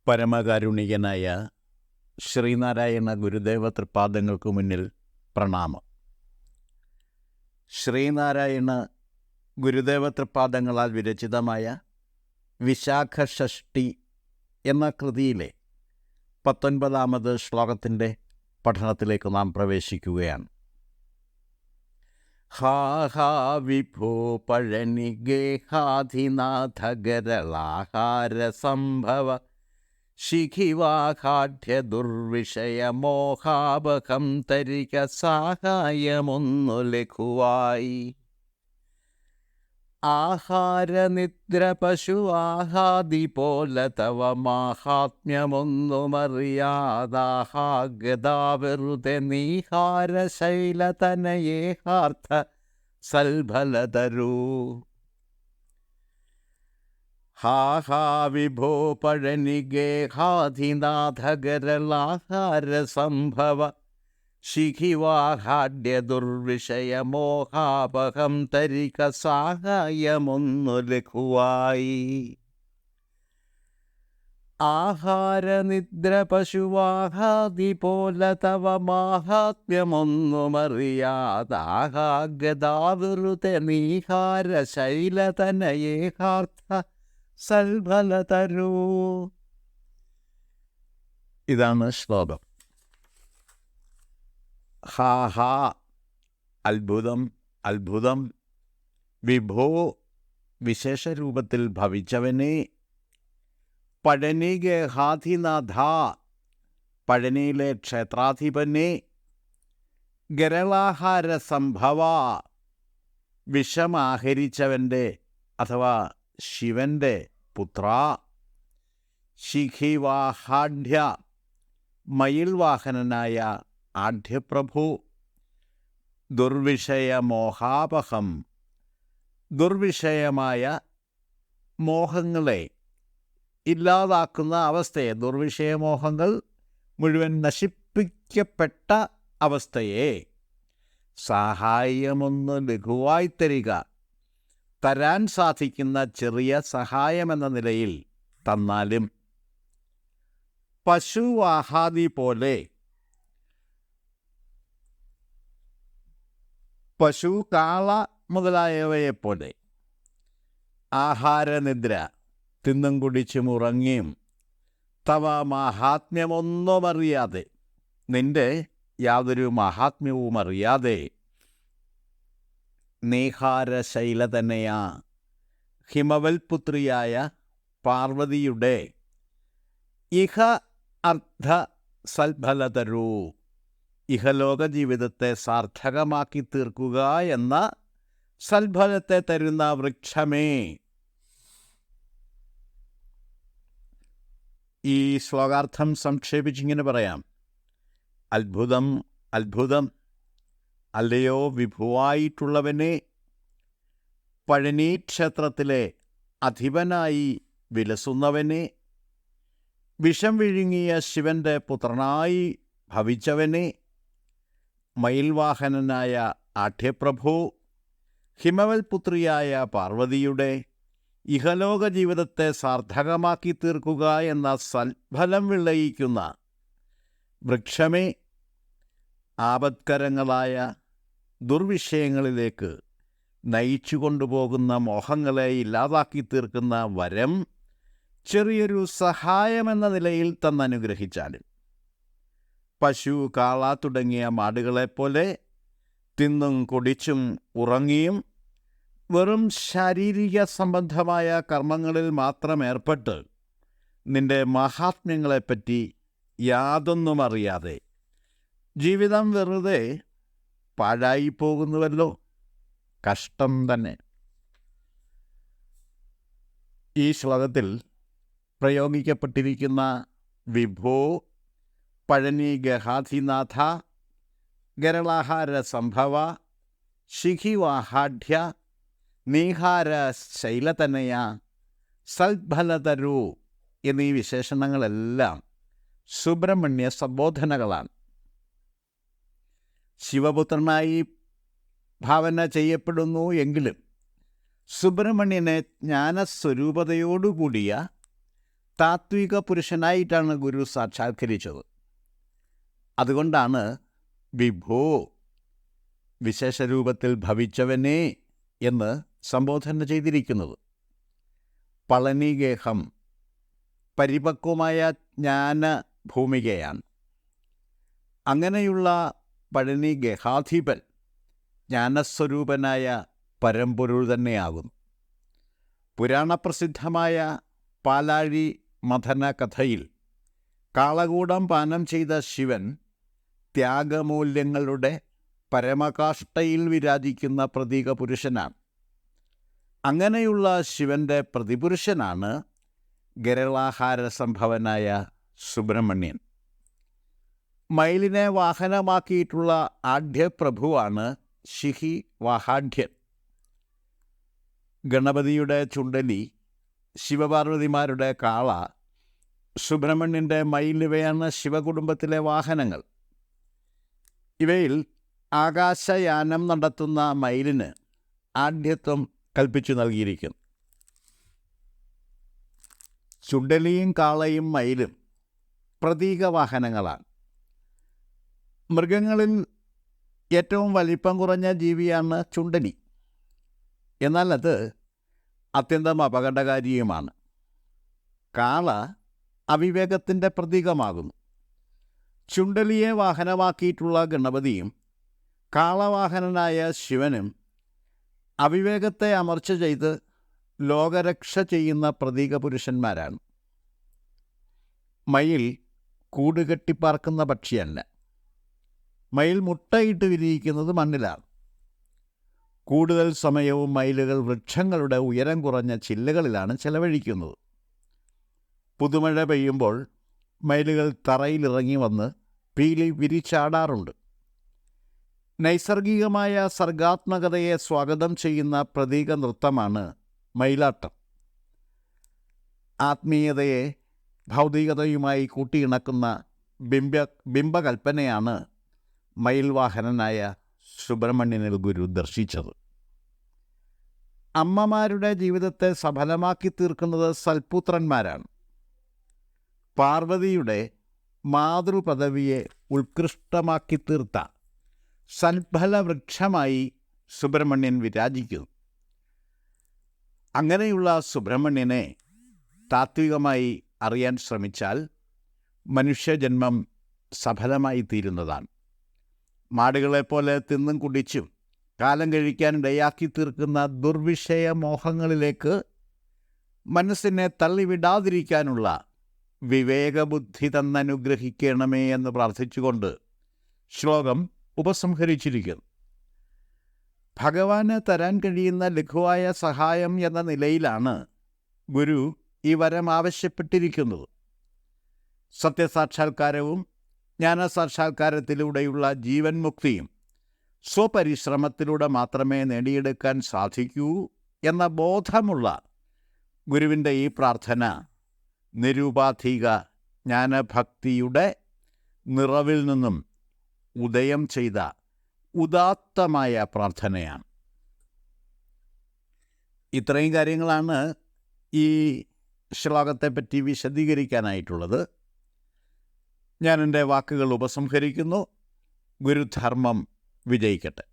പരമകാരുണികനായ ശ്രീനാരായണ ഗുരുദേവ തൃപാദങ്ങൾക്ക് മുന്നിൽ പ്രണാമം. ശ്രീനാരായണ ഗുരുദേവ തൃപാദങ്ങളാൽ വിരചിതമായ വിശാഖ ഷഷ്ടി എന്ന കൃതിയിലെ 19ാമത് ശ്ലോകത്തിൻ്റെ പഠനത്തിലേക്ക് നാം പ്രവേശിക്കുകയാണ്. ഹാ ഹാ വിഭോ പഴനി ഗേഹാധിനാഥ ഗരളാഹാര സംഭവ ശിഖിവാഘാഠ്യ ദുർവിഷയ മോഹാപകം തരിക സാഹായമൊന്നു ലഘുവായി. ആഹാരനിദ്ര പശുവാഹാദി പോലെ തവ മാഹാത്മ്യമൊന്നുമറിയാതാഹാഗതാ വെറുതെ നീഹാരശൈലതനയേഹാർത്ഥ സൽഫലതരൂ. ഹാ ഹാ വിഭോ പഴനി ഗേഹാധിനാഥ ഗരളാഹാര സംഭവ ശിഖിവാഹാഢ്യ ദുർവിഷയ മോഹാപകം തരിക സാഹായമൊന്നു ലഘുവായി. ആഹാരനിദ്ര പശുവാഹാദി പോലെ തവ മാഹാത്മ്യമൊന്നുമറിയാതാഹാഗതാവൃത്തെ നീഹാര ശൈലതനയേഹാർത്ഥ സൽഫലതരൂ. ഇതാണ് ശ്ലോകം. ഹാ ഹാ അത്ഭുതം അത്ഭുതം, വിഭോ വിശേഷരൂപത്തിൽ ഭവിച്ചവനെ, പഴനി ഗേഹാധിനാഥ പഴനിയിലെ ക്ഷേത്രാധിപനെ, ഗരളാഹാര സംഭവ വിഷമാഹരിച്ചവൻ്റെ അഥവാ ശിവൻ്റെ പുത്ര, ശിഖിവാഹാഢ്യ മയിൽവാഹനനായ ആഢ്യപ്രഭു, ദുർവിഷയ മോഹാപഹം ദുർവിഷയമായ മോഹങ്ങളെ ഇല്ലാതാക്കുന്ന അവസ്ഥയെ, ദുർവിഷയമോഹങ്ങൾ മുഴുവൻ നശിപ്പിക്കപ്പെട്ട അവസ്ഥയെ സഹായമൊന്ന് ലഘുവായി തരിക, തരാൻ സാധിക്കുന്ന ചെറിയ സഹായമെന്ന നിലയിൽ തന്നാലും. പശുവാഹാദി പോലെ, പശു കാള മുതലായവയെപ്പോലെ, ആഹാരനിദ്ര തിന്നും കുടിച്ചും ഉറങ്ങിയും, തവ മാഹാത്മ്യമൊന്നുമറിയാതെ നിന്റെ യാതൊരു മഹാത്മ്യവും അറിയാതെ, നീഹാരശൈലതനയാ ഹിമവൽപുത്രിയായ പാർവതിയുടെ ഇഹ അർത്ഥ സൽഫലതരൂ, ഇഹലോക ജീവിതത്തെ സാർത്ഥകമാക്കി തീർക്കുക എന്ന സൽഫലത്തെ തരുന്ന വൃക്ഷമേ. ഈ ശ്ലോകാർത്ഥം സംക്ഷേപിച്ചിങ്ങനെ പറയാം. അത്ഭുതം അത്ഭുതം, അല്ലയോ വിഭുവായിട്ടുള്ളവനെ, പഴനി ക്ഷേത്രത്തിലെ അധിപനായി വിലസുന്നവനെ, വിഷം വിഴുങ്ങിയ ശിവൻ്റെ പുത്രനായി ഭവിച്ചവനെ, മയിൽവാഹനനായ ആഢ്യപ്രഭു, ഹിമവൽപുത്രിയായ പാർവതിയുടെ ഇഹലോക ജീവിതത്തെ സാർത്ഥകമാക്കി തീർക്കുക എന്ന സൽഫലം വിളയിക്കുന്ന വൃക്ഷമേ, ആപത്കരങ്ങളായ ദുർവിഷയങ്ങളിലേക്ക് നയിച്ചു കൊണ്ടുപോകുന്ന മോഹങ്ങളെ ഇല്ലാതാക്കി തീർക്കുന്ന വരം ചെറിയൊരു സഹായമെന്ന നിലയിൽ തന്നനുഗ്രഹിച്ചാലും. പശു കാള തുടങ്ങിയ മാടുകളെപ്പോലെ തിന്നും കുടിച്ചും ഉറങ്ങിയും വെറും ശാരീരിക സംബന്ധമായ കർമ്മങ്ങളിൽ മാത്രം ഏർപ്പെട്ട് നിന്റെ മഹാത്മ്യങ്ങളെപ്പറ്റി യാതൊന്നും അറിയാതെ ജീവിതം വെറുതെ പാഴായിപ്പോകുന്നുവല്ലോ. കഷ്ടം തന്നെ. ഈ ശ്ലോകത്തിൽ പ്രയോഗിക്കപ്പെട്ടിരിക്കുന്ന വിഭോ, പഴനി ഗേഹാധിനാഥ, ഗരളാഹാര സംഭവ, ശിഖിവാഹാഢ്യ, നീഹാര ശൈലതനയ, സൽഫലതരൂ എന്നീ വിശേഷണങ്ങളെല്ലാം സുബ്രഹ്മണ്യ സംബോധനകളാണ്. ശിവപുത്രനായി ഭാവന ചെയ്യപ്പെടുന്നു എങ്കിലും സുബ്രഹ്മണ്യനെ ജ്ഞാനസ്വരൂപതയോടുകൂടിയ താത്വിക പുരുഷനായിട്ടാണ് ഗുരു സാക്ഷാത്കരിച്ചത്. അതുകൊണ്ടാണ് വിഭോ, വിശേഷരൂപത്തിൽ ഭവിച്ചവനെ എന്ന് സംബോധന ചെയ്തിരിക്കുന്നത്. പളനിഗേഹം പരിപക്വമായ ജ്ഞാനഭൂമികയാണ്. അങ്ങനെയുള്ള പഴനിഗേഹാധിപൻ ജ്ഞാനസ്വരൂപനായ പരമ്പൊരുൾ തന്നെയാകുന്നു. പുരാണപ്രസിദ്ധമായ പാലാഴി മഥന കഥയിൽ കാളകൂടം പാനം ചെയ്ത ശിവൻ ത്യാഗമൂല്യങ്ങളുടെ പരമകാഷ്ഠയിൽ വിരാജിക്കുന്ന പ്രതീക പുരുഷനാണ്. അങ്ങനെയുള്ള ശിവൻ്റെ പ്രതിപുരുഷനാണ് ഗരളാഹാര സംഭവനായ സുബ്രഹ്മണ്യൻ. മയിലിനെ വാഹനമാക്കിയിട്ടുള്ള ആഢ്യപ്രഭുവാണ് ശിഹി വാഹാഢ്യൻ. ഗണപതിയുടെ ചുണ്ടലി, ശിവപാർവതിമാരുടെ കാള, സുബ്രഹ്മണ്യൻ്റെ മയിൽ ഇവയാണ് ശിവകുടുംബത്തിലെ വാഹനങ്ങൾ. ഇവയിൽ ആകാശയാനം നടത്തുന്ന മയിലിന് ആഢ്യത്വം കൽപ്പിച്ചു നൽകിയിരിക്കുന്നു. ചുണ്ടലിയും കാളയും മയിലും പ്രതീകവാഹനങ്ങളാണ്. മൃഗങ്ങളിൽ ഏറ്റവും വലിപ്പം കുറഞ്ഞ ജീവിയാണ് ചുണ്ടലി. എന്നാൽ അത് അത്യന്തം അപകടകാരിയുമാണ്. കാള അവിവേകത്തിൻ്റെ പ്രതീകമാകുന്നു. ചുണ്ടലിയെ വാഹനമാക്കിയിട്ടുള്ള ഗണപതിയും കാളവാഹനനായ ശിവനും അവിവേകത്തെ അമർച്ച ചെയ്ത് ലോകരക്ഷ ചെയ്യുന്ന പ്രതീക പുരുഷന്മാരാണ്. മയിൽ കൂടുകെട്ടിപ്പാർക്കുന്ന പക്ഷിയല്ല. മയിൽ മുട്ടയിട്ട് വിരിയിക്കുന്നത് മണ്ണിലാണ്. കൂടുതൽ സമയവും മയിലുകൾ വൃക്ഷങ്ങളുടെ ഉയരം കുറഞ്ഞ ചില്ലകളിലാണ് ചെലവഴിക്കുന്നത്. പുതുമഴ പെയ്യുമ്പോൾ മയിലുകൾ തറയിലിറങ്ങി വന്ന് പീലി വിരിച്ചാടാറുണ്ട്. നൈസർഗികമായ സർഗാത്മകതയെ സ്വാഗതം ചെയ്യുന്ന പ്രതീക നൃത്തമാണ് മയിലാട്ടം. ആത്മീയതയെ ഭൗതികതയുമായി കൂട്ടിയിണക്കുന്ന ബിംബകൽപ്പനയാണ് മയിൽവാഹനനായ സുബ്രഹ്മണ്യനിൽ ഗുരു ദർശിച്ചത്. അമ്മമാരുടെ ജീവിതത്തെ സഫലമാക്കി തീർക്കുന്നത് സൽപുത്രന്മാരാണ്. പാർവതിയുടെ മാതൃപദവിയെ ഉത്കൃഷ്ടമാക്കി തീർത്ത സൽഫലവൃക്ഷമായി സുബ്രഹ്മണ്യൻ വിരാജിക്കുന്നു. അങ്ങനെയുള്ള സുബ്രഹ്മണ്യനെ താത്വികമായി അറിയാൻ ശ്രമിച്ചാൽ മനുഷ്യജന്മം സഫലമായി തീരുന്നതാണ്. മാടുകളെപ്പോലെ തിന്നും കുടിച്ചും കാലം കഴിക്കാനിടയാക്കി തീർക്കുന്ന ദുർവിഷയ മോഹങ്ങളിലേക്ക് മനസ്സിനെ തള്ളിവിടാതിരിക്കാനുള്ള വിവേകബുദ്ധി തന്നനുഗ്രഹിക്കണമേ എന്ന് പ്രാർത്ഥിച്ചുകൊണ്ട് ശ്ലോകം ഉപസംഹരിച്ചിരിക്കുന്നു. ഭഗവാന് തരാൻ കഴിയുന്ന ലഘുവായ സഹായം എന്ന നിലയിലാണ് ഗുരു ഈ വരം ആവശ്യപ്പെട്ടിരിക്കുന്നത്. സത്യസാക്ഷാത്കാരവും ജ്ഞാനസാക്ഷാത്കാരത്തിലൂടെയുള്ള ജീവൻ മുക്തിയും സ്വപരിശ്രമത്തിലൂടെ മാത്രമേ നേടിയെടുക്കാൻ സാധിക്കൂ എന്ന ബോധമുള്ള ഗുരുവിൻ്റെ ഈ പ്രാർത്ഥന നിരുപാധിക ജ്ഞാനഭക്തിയുടെ നിറവിൽ നിന്നും ഉദയം ചെയ്ത ഉദാത്തമായ പ്രാർത്ഥനയാണ്. ഇത്രയും കാര്യങ്ങളാണ് ഈ ശ്ലോകത്തെപ്പറ്റി വിശദീകരിക്കാനായിട്ടുള്ളത്. ഞാൻ എൻ്റെ വാക്കുകൾ ഉപസംഹരിക്കുന്നു. ഗുരുധർമ്മം വിജയിക്കട്ടെ.